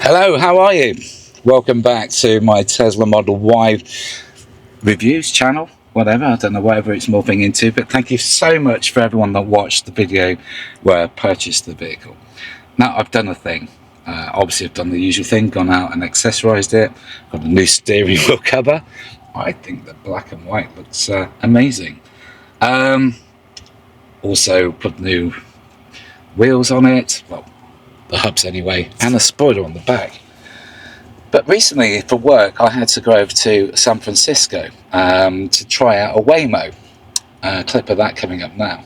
Hello, how are you? Welcome back to my Tesla Model Y reviews channel, whatever, I don't know, whatever it's morphing into, but thank you so much for everyone that watched the video where I purchased the vehicle. Now, I've done a thing. Obviously, I've done the usual thing, gone out and accessorized it, got a new steering wheel cover. I think the black and white looks amazing. Also put new wheels on it, well, the hubs anyway, and a spoiler on the back. But recently for work I had to go over to San Francisco to try out a Waymo. Clip of that coming up now.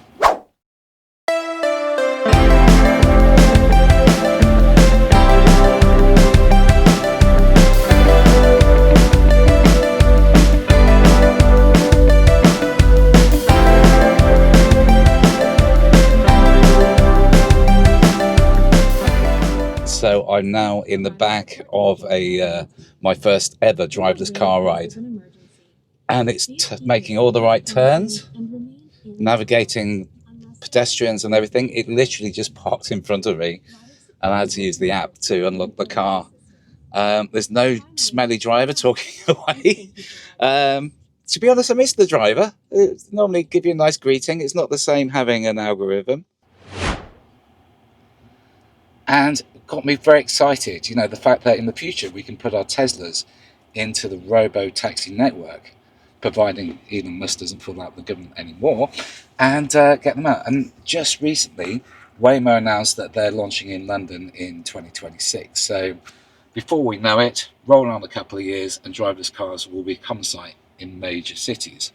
So I'm now in the back of my first ever driverless car ride, and it's making all the right turns, navigating pedestrians and everything. It literally just parked in front of me and I had to use the app to unlock the car. There's no smelly driver talking away. To be honest, I miss the driver. It normally give you a nice greeting. It's not the same having an algorithm. And got me very excited, you know, the fact that in the future we can put our Teslas into the robotaxi network, providing Elon Musk doesn't pull out the government anymore, and get them out. And just recently Waymo announced that they're launching in London in 2026. So before we know it, roll on a couple of years and driverless cars will become sight in major cities.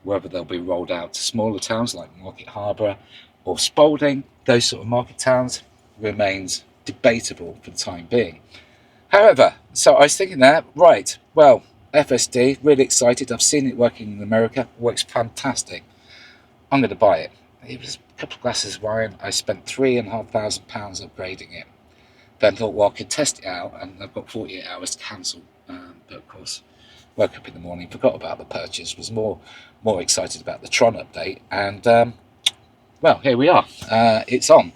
Whether they'll be rolled out to smaller towns like Market Harbour or Spalding, those sort of market towns, remains debatable for the time being. However, so I was thinking that, right, well, FSD, really excited. I've seen it working in America, works fantastic. I'm going to buy it. It was a couple of glasses of wine. I spent £3,500 upgrading it. Then thought, well, I could test it out, and I've got 48 hours to cancel. But of course, woke up in the morning, forgot about the purchase, was more excited about the Tron update, and well, here we are. It's on.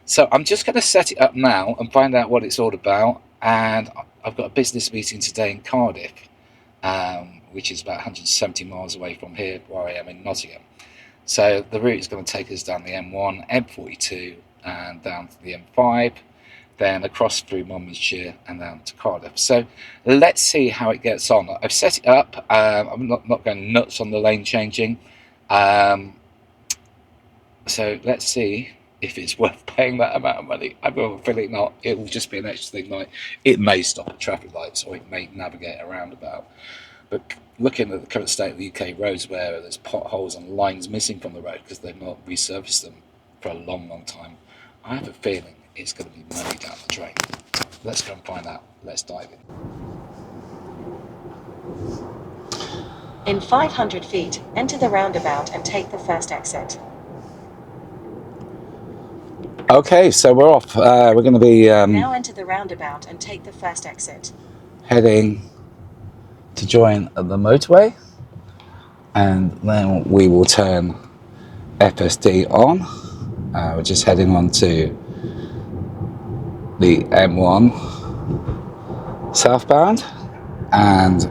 So I'm just going to set it up now and find out what it's all about. And I've got a business meeting today in Cardiff, which is about 170 miles away from here, where I am in Nottingham. So the route is going to take us down the M1, M42, and down to the M5, then across through Monmouthshire and down to Cardiff. So let's see how it gets on. I've set it up. I'm not going nuts on the lane changing. So let's see if it's worth paying that amount of money. I have a feeling not. It will just be an extra thing, like it may stop at traffic lights or it may navigate a roundabout. But looking at the current state of the UK roads, where there's potholes and lines missing from the road because they've not resurfaced them for a long time, I have a feeling it's going to be money down the drain. Let's go and find out. Let's dive in. In 500 feet, enter the roundabout and take the first exit. Okay, so we're off. We're going to be now enter the roundabout and take the first exit. Heading to join the motorway, and then we will turn FSD on. We're just heading on to the M1 southbound, and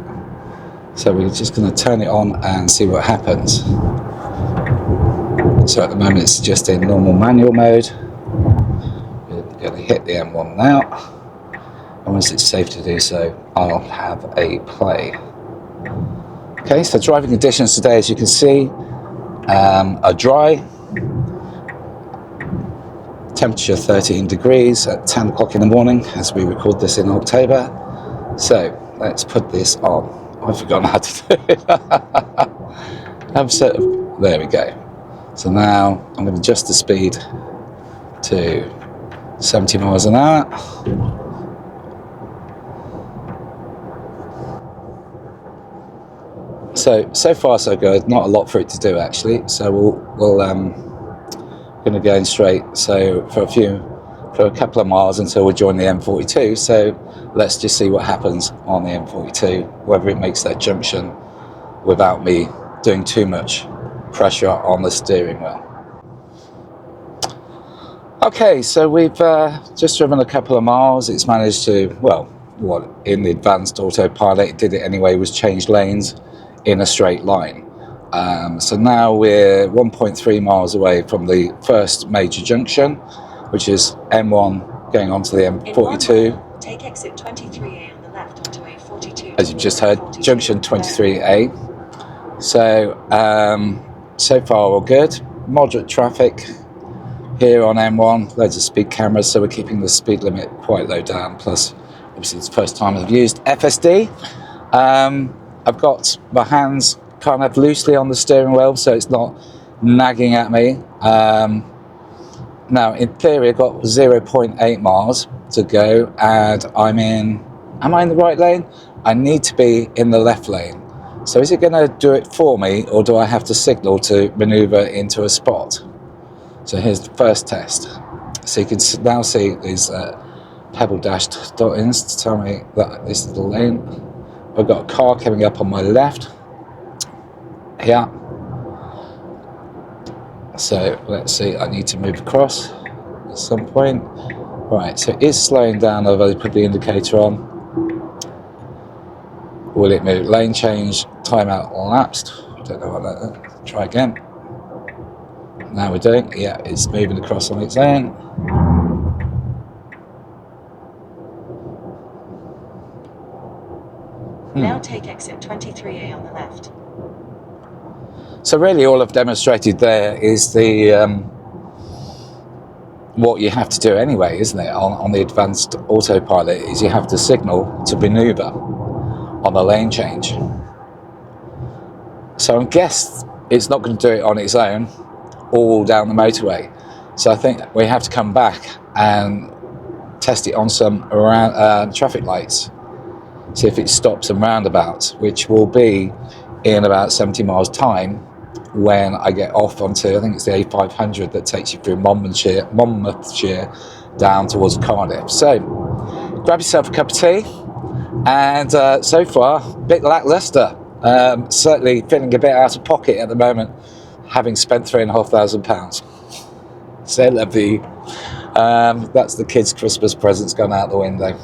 so we're just going to turn it on and see what happens. So at the moment it's just in normal manual mode. We're going to hit the M1 now, and once it's safe to do so, I'll have a play. Okay, so driving conditions today, as you can see, are dry. Temperature 13 degrees at 10 o'clock in the morning as we record this in October. So let's put this on. I've forgotten how to do it. There we go. So now I'm going to adjust the speed to 70 miles an hour. So far so good. Not a lot for it to do actually. So we'll going to go in straight. So for a couple of miles until we join the M42. So let's just see what happens on the M42. Whether it makes that junction without me doing too much pressure on the steering wheel. Okay, so we've just driven a couple of miles. It's managed to, well, what in the advanced autopilot, it did it anyway, was change lanes in a straight line. So now we're 1.3 miles away from the first major junction, which is M1 going onto the In 1 M42. mile, take exit 23A on the left onto A42. As you've just heard, junction 23A. So far all good. Moderate traffic here on M1, loads of speed cameras, so we're keeping the speed limit quite low down. Plus, obviously, it's the first time I've used FSD. I've got my hands kind of loosely on the steering wheel, so it's not nagging at me. Now, in theory, I've got 0.8 miles to go, and am I in the right lane? I need to be in the left lane. So is it going to do it for me, or do I have to signal to manoeuvre into a spot? So here's the first test. So you can now see these pebble dashed dot-ins to tell me that this is the lane. I've got a car coming up on my left here. So let's see, I need to move across at some point. Right, so it's slowing down. I've already put the indicator on. Will it move? Lane change, timeout elapsed. I don't know what that. Try again. Now we're doing, yeah, it's moving across on its own. Now take exit 23A on the left. So really all I've demonstrated there is the what you have to do anyway, isn't it? On the advanced autopilot is you have to signal to manoeuvre on the lane change. So I guess it's not going to do it on its own all down the motorway. So I think we have to come back and test it on some around traffic lights, see if it stops some roundabouts, which will be in about 70 miles time when I get off onto, I think it's the A500 that takes you through Monmouthshire down towards Cardiff. So grab yourself a cup of tea, and so far a bit lackluster. Certainly feeling a bit out of pocket at the moment, having spent £3,500. C'est la vie. That's the kids' Christmas presents gone out the window.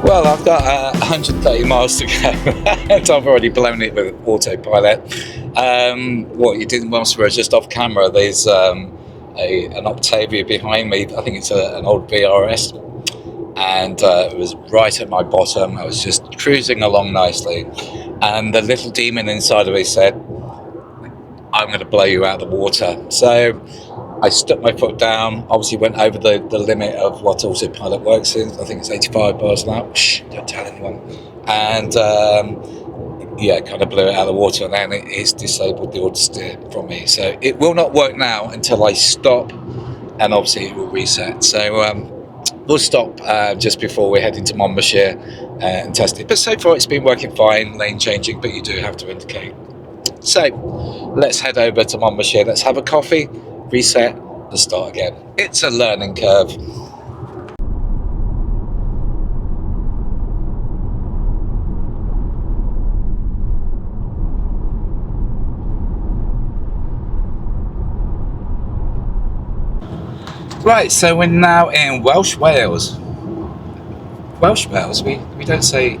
Well, I've got 130 miles to go, and I've already blown it with autopilot. What you didn't whilst we were just off camera, there's an Octavia behind me. I think it's an old VRS, and it was right at my bottom. I was just cruising along nicely, and the little demon inside of me said, I'm going to blow you out of the water. So I stuck my foot down, obviously went over the limit of what autopilot works in. I think it's 85 miles an hour. Shh, don't tell anyone. And kind of blew it out of the water, and then it's disabled the auto steer from me. So it will not work now until I stop, and obviously it will reset. So we'll stop just before we're heading to Monmouthshire and test it. But so far it's been working fine, lane changing, but you do have to indicate. So let's head over to Monmouthshire. Let's have a coffee, reset, and start again. It's a learning curve. Right, so we're now in Welsh Wales. Welsh Wales? We don't say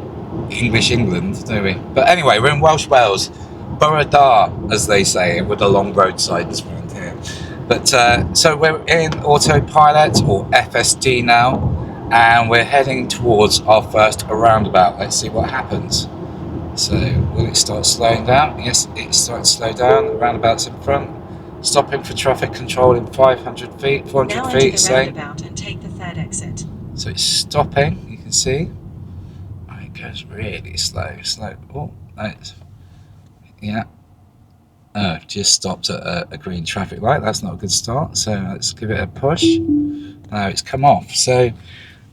English England, do we? But anyway, we're in Welsh Wales. Borough Da, as they say, with a long roadside around here. But so we're in autopilot, or FSD now, and we're heading towards our first roundabout. Let's see what happens. So will it start slowing down? Yes, it's starting to slow down. The roundabout's in front. Stopping for traffic control in 500 feet, 400 Now feet, enter the saying. roundabout and take the third exit. So it's stopping, you can see. Oh, it goes really slow. Oh, that's, yeah. Oh, just stopped at a green traffic light. That's not a good start. So let's give it a push. Now it's come off. So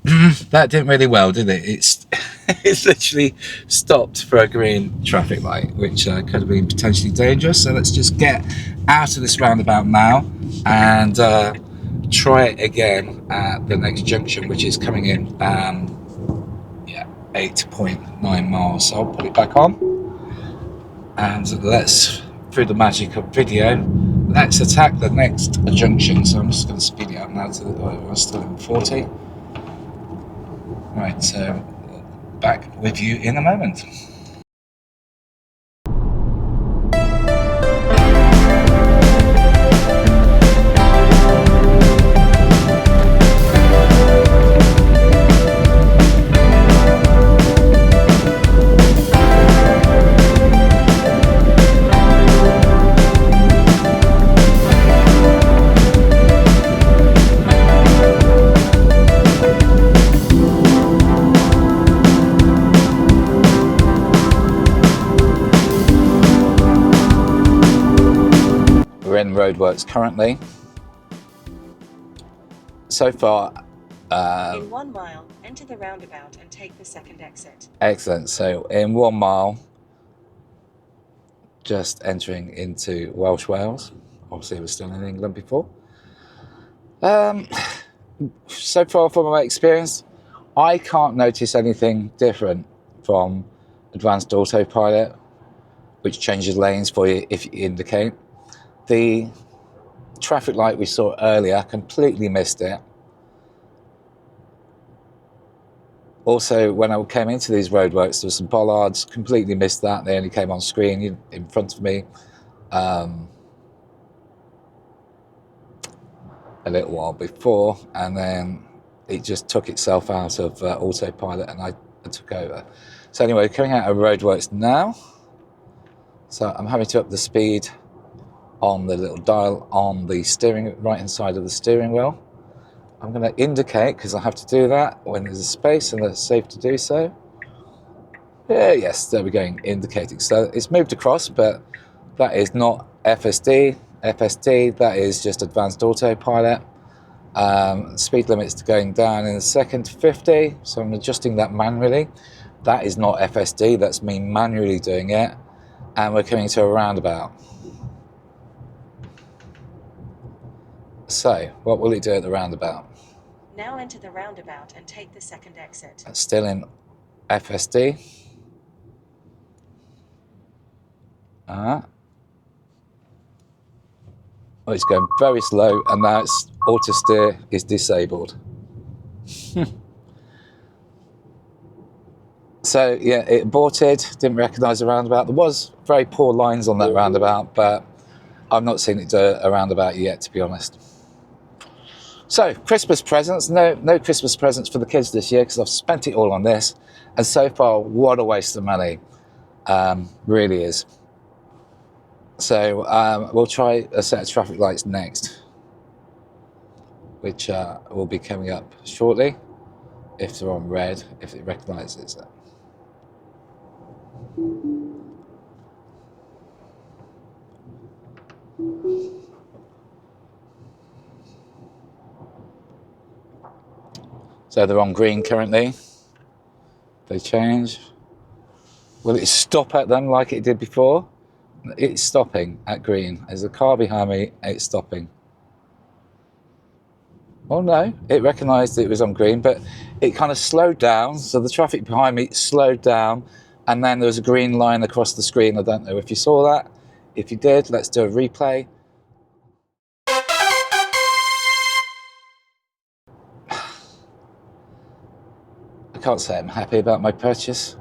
that didn't really well, did it? It's literally stopped for a green traffic light, which could have been potentially dangerous. So let's just get out of this roundabout now and try it again at the next junction, which is coming in 8.9 miles. So I'll put it back on and let's, through the magic of video, let's attack the next junction. So I'm just going to speed it up now to we're still in 40. Right, so back with you in a moment. We're in Roadworks currently. So far, In 1 mile, enter the roundabout and take the second exit. excellent. So in 1 mile, just entering into Welsh Wales. Obviously, we're still in England before. So far from my experience, I can't notice anything different from advanced autopilot, which changes lanes for you if you indicate. The traffic light we saw earlier, completely missed it. Also, when I came into these roadworks, there were some bollards, completely missed that. They only came on screen in front of me a little while before, and then it just took itself out of autopilot and I took over. So anyway, coming out of roadworks now. So I'm having to up the speed on the little dial on the steering, right hand side of the steering wheel. I'm going to indicate because I have to do that when there's a space and it's safe to do so. Yeah, yes, there we go, indicating. So it's moved across, but that is not FSD. FSD, that is just advanced autopilot. Speed limit's going down in a second to 50, so I'm adjusting that manually. That is not FSD, that's me manually doing it. And we're coming to a roundabout. So, what will it do at the roundabout? Now enter the roundabout and take the second exit. That's still in FSD. Oh, it's going very slow, and now its auto steer is disabled. So yeah, it aborted, didn't recognise the roundabout. There was very poor lines on that roundabout, but I've not seen it do a roundabout yet, to be honest. So, Christmas presents. No Christmas presents for the kids this year because I've spent it all on this. And so far, what a waste of money. Really is. So, we'll try a set of traffic lights next, which will be coming up shortly, if they're on red, if it recognises it. So they're on green currently. They change. Will it stop at them like it did before? It's stopping at green. There's a car behind me, it's stopping. Oh no, it recognised it was on green, but it kind of slowed down. So the traffic behind me slowed down, and then there was a green line across the screen. I don't know if you saw that. If you did, let's do a replay. I can't say I'm happy about my purchase.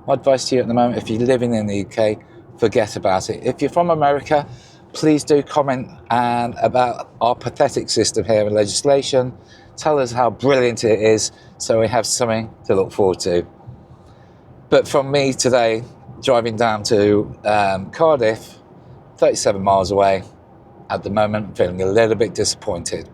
My advice to you at the moment, if you're living in the UK, forget about it. If you're from America, please do comment about our pathetic system here in legislation. Tell us how brilliant it is so we have something to look forward to. But from me today, driving down to Cardiff, 37 miles away, at the moment I'm feeling a little bit disappointed.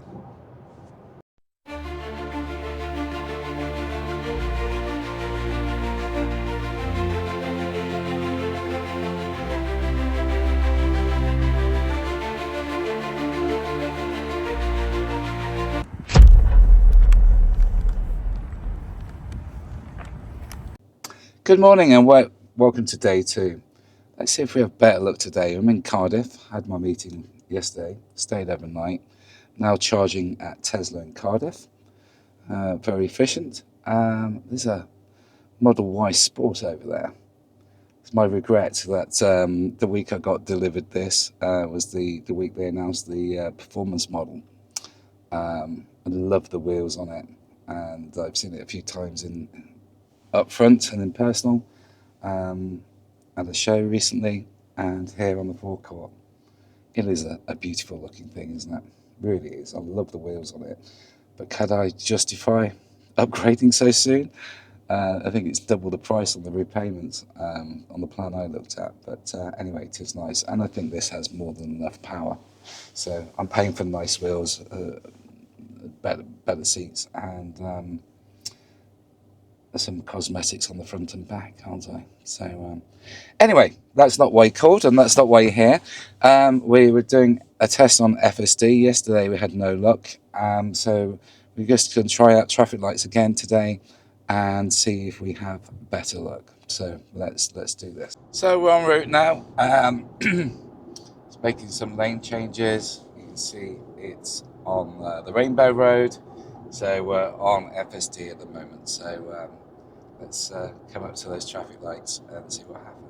Good morning and welcome to day 2. Let's see if we have better luck today. I'm in Cardiff, had my meeting yesterday, stayed overnight, now charging at Tesla in Cardiff. Very efficient. There's a Model Y Sport over there. It's my regret that the week I got delivered this was the week they announced the performance model. I love the wheels on it, and I've seen it a few times up front and in personal, at a show recently, and here on the forecourt. It is a beautiful looking thing, isn't it? It really is. I love the wheels on it. But can I justify upgrading so soon? I think it's double the price on the repayments on the plan I looked at. But anyway, it is nice. And I think this has more than enough power. So I'm paying for nice wheels, better seats, and some cosmetics on the front and back, aren't I? So anyway, that's not why you called, and that's not why you're here. We were doing a test on FSD yesterday. We had no luck, so we're just going to try out traffic lights again today and see if we have better luck. So let's do this. So we're en route now. It's making some lane changes. You can see it's on the Rainbow Road. So we're on FSD at the moment. So let's come up to those traffic lights and see what happens.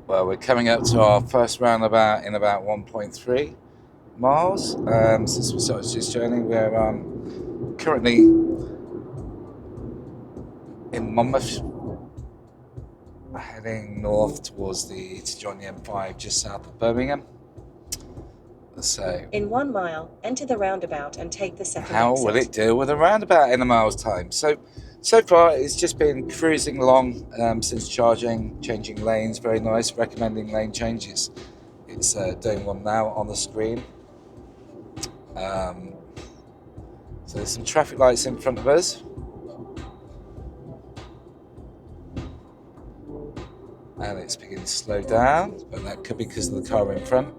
Well, we're coming up to our first roundabout in about 1.3 miles. Since we started this journey, we're currently in Monmouth, heading north towards the Johnny M5 just south of Birmingham. So, in 1 mile, enter the roundabout and take the second exit. How will it deal with a roundabout in a mile's time? So far it's just been cruising along since charging, changing lanes, very nice, recommending lane changes. It's doing one now on the screen. So there's some traffic lights in front of us. And it's beginning to slow down, but that could be because of the car in front.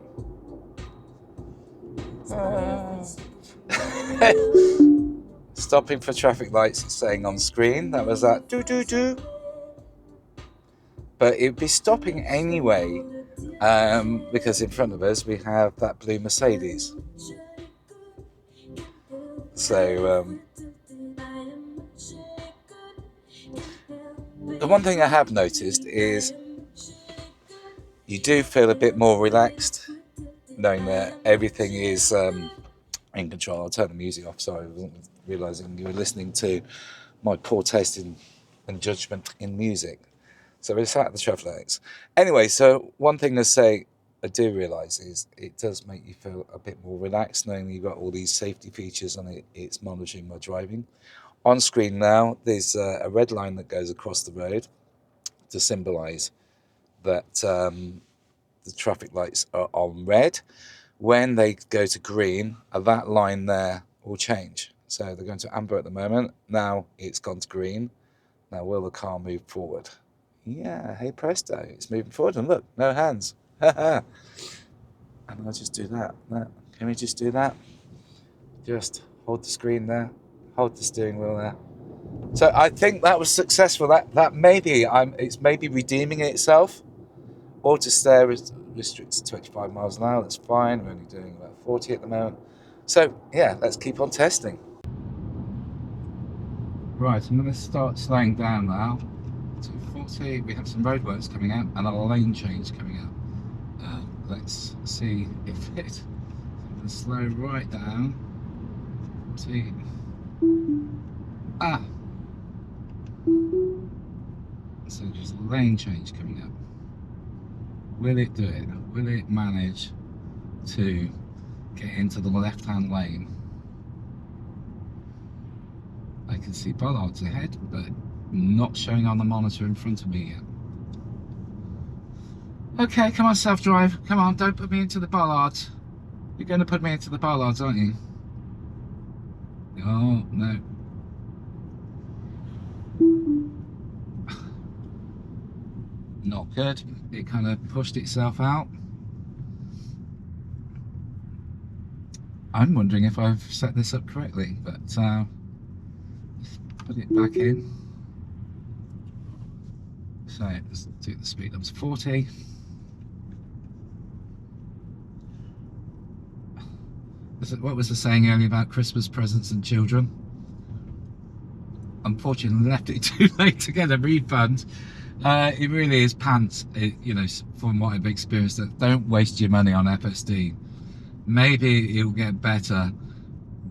Stopping for traffic lights and saying on screen, that was that do. But it'd be stopping anyway, because in front of us we have that blue Mercedes. So the one thing I have noticed is you do feel a bit more relaxed knowing that everything is in control. I'll turn the music off, sorry, I wasn't realising you were listening to my poor taste and judgment in music. So we're sat at the traffic lights. Anyway, so one thing to say I do realise is it does make you feel a bit more relaxed knowing you've got all these safety features and it's monitoring my driving. On screen now, there's a red line that goes across the road to symbolise that the traffic lights are on red. When they go to green, that line there will change. So they're going to amber at the moment. Now it's gone to green. Now will the car move forward? Yeah, hey presto, it's moving forward, and look, no hands. And I'll just do that. Can we just do that? Just hold the screen there, hold the steering wheel there. So I think that was successful. That maybe it's maybe redeeming itself. Auto stare restricts to 25 miles an hour. That's fine. We're only doing about 40 at the moment. So yeah, let's keep on testing. Right, I'm going to start slowing down now to 40. We have some roadworks coming out and a lane change coming out. Let's see if it. I'm going to slow right down. See. So there's a lane change coming up. Will it do it? Will it manage to get into the left-hand lane? I can see bollards ahead, but not showing on the monitor in front of me Okay, come on, self-drive. Come on, don't put me into the bollards. You're going to put me into the bollards, aren't you? Oh, no. Not good. It kind of pushed itself out. I'm wondering if I've set this up correctly, but let's put it back in. So let's do the speed up to 40. What was the saying earlier about Christmas presents and children? Unfortunately, left it too late to get a refund. It really is pants, you know, from what I've experienced. Don't waste your money on FSD. Maybe it'll get better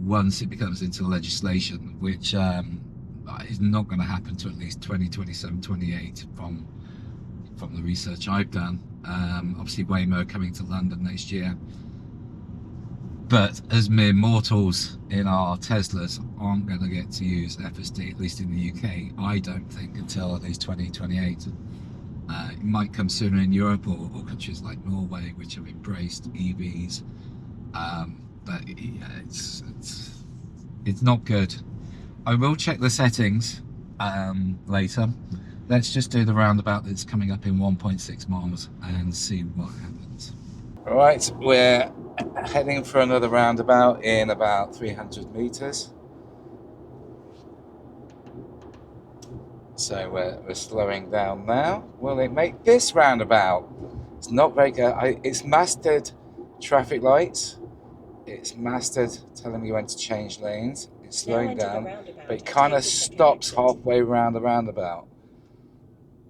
once it becomes into legislation, which is not going to happen to at least 2027, 28 from the research I've done. Obviously, Waymo coming to London next year. But as mere mortals in our Teslas aren't going to get to use FSD, at least in the UK, I don't think, until at least 2028. It might come sooner in Europe or countries like Norway, which have embraced EVs. But yeah, it's not good. I will check the settings later. Let's just do the roundabout that's coming up in 1.6 miles and see what happens. All right, we're heading for another roundabout in about 300 meters. So we're slowing down now. Will it make this roundabout? It's not very good. It's mastered traffic lights. It's mastered telling me when to change lanes. It's slowing down, but it kind of stops halfway around the roundabout.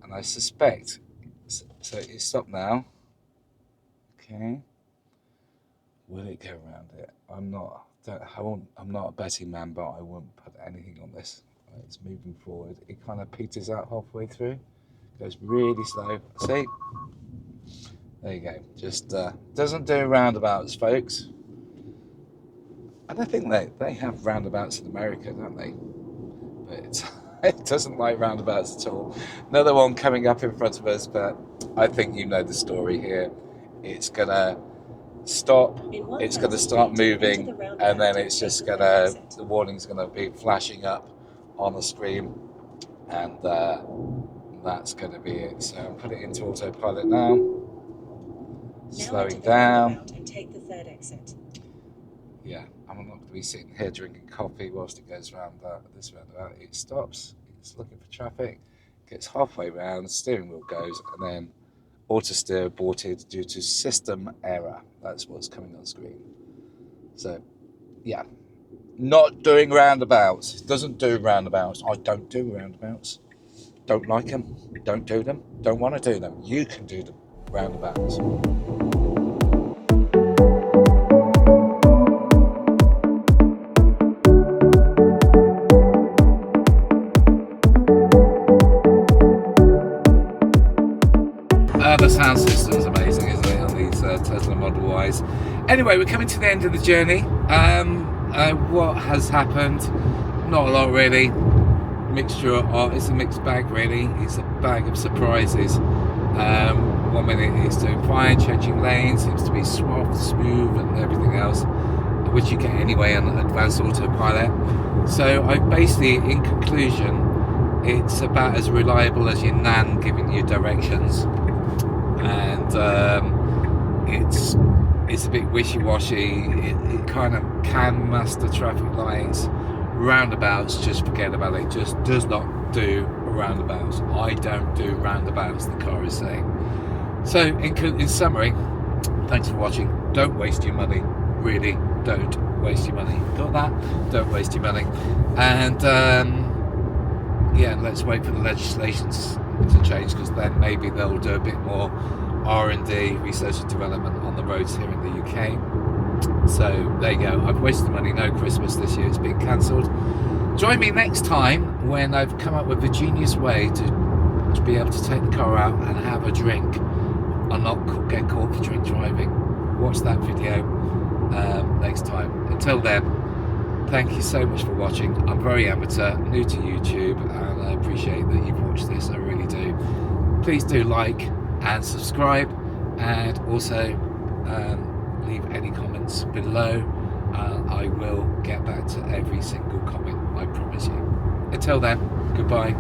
And I suspect, so it stopped now. Okay. Will it go around it? I'm not a betting man, but I won't put anything on this. It's moving forward. It kind of peters out halfway through. Goes really slow. See? There you go. Just doesn't do roundabouts, folks. I don't think they have roundabouts in America, don't they? But it doesn't like roundabouts at all. Another one coming up in front of us, but I think you know the story here. It's gonna stop, it's gonna start moving, and then it's just gonna, the warning's gonna be flashing up on the screen, and that's gonna be it. So I'm putting it into autopilot now. Slowing down. And take the third exit. Yeah, I'm not going to be sitting here drinking coffee whilst it goes around this roundabout. It stops, it's looking for traffic, gets halfway round, the steering wheel goes, and then auto steer aborted due to system error. That's what's coming on screen. So, yeah, not doing roundabouts. Doesn't do roundabouts. I don't do roundabouts. Don't like them. Don't do them. Don't want to do them. You can do them. Roundabouts. The sound system's amazing, isn't it, on these Tesla Model Ys? Anyway, we're coming to the end of the journey. What has happened? Not a lot, really. It's a mixed bag, really. It's a bag of surprises. 1 minute it's doing fine, changing lanes, seems to be soft, smooth, and everything else, which you get anyway on advanced autopilot. So I basically, in conclusion, it's about as reliable as your nan giving you directions, and it's a bit wishy-washy. It kind of can master traffic lights. Roundabouts, just forget about it. Just does not do roundabouts. I don't do roundabouts, the car is saying. So in summary, thanks for watching. Don't waste your money. Really, don't waste your money. Got that? Don't waste your money. And yeah, let's wait for the legislations to change, because then maybe they'll do a bit more R&D, research and development, on the roads here in the UK. So there you go. I've wasted money. No Christmas this year. It's been cancelled. Join me next time when I've come up with a genius way to be able to take the car out and have a drink and not get caught for drink driving. Watch that video next time. Until then, thank you so much for watching. I'm very amateur, new to YouTube, and I appreciate that you've watched this. I really do. Please do like and subscribe, and also leave any comments below. I will get back to every single comment, I promise you. Until then, goodbye.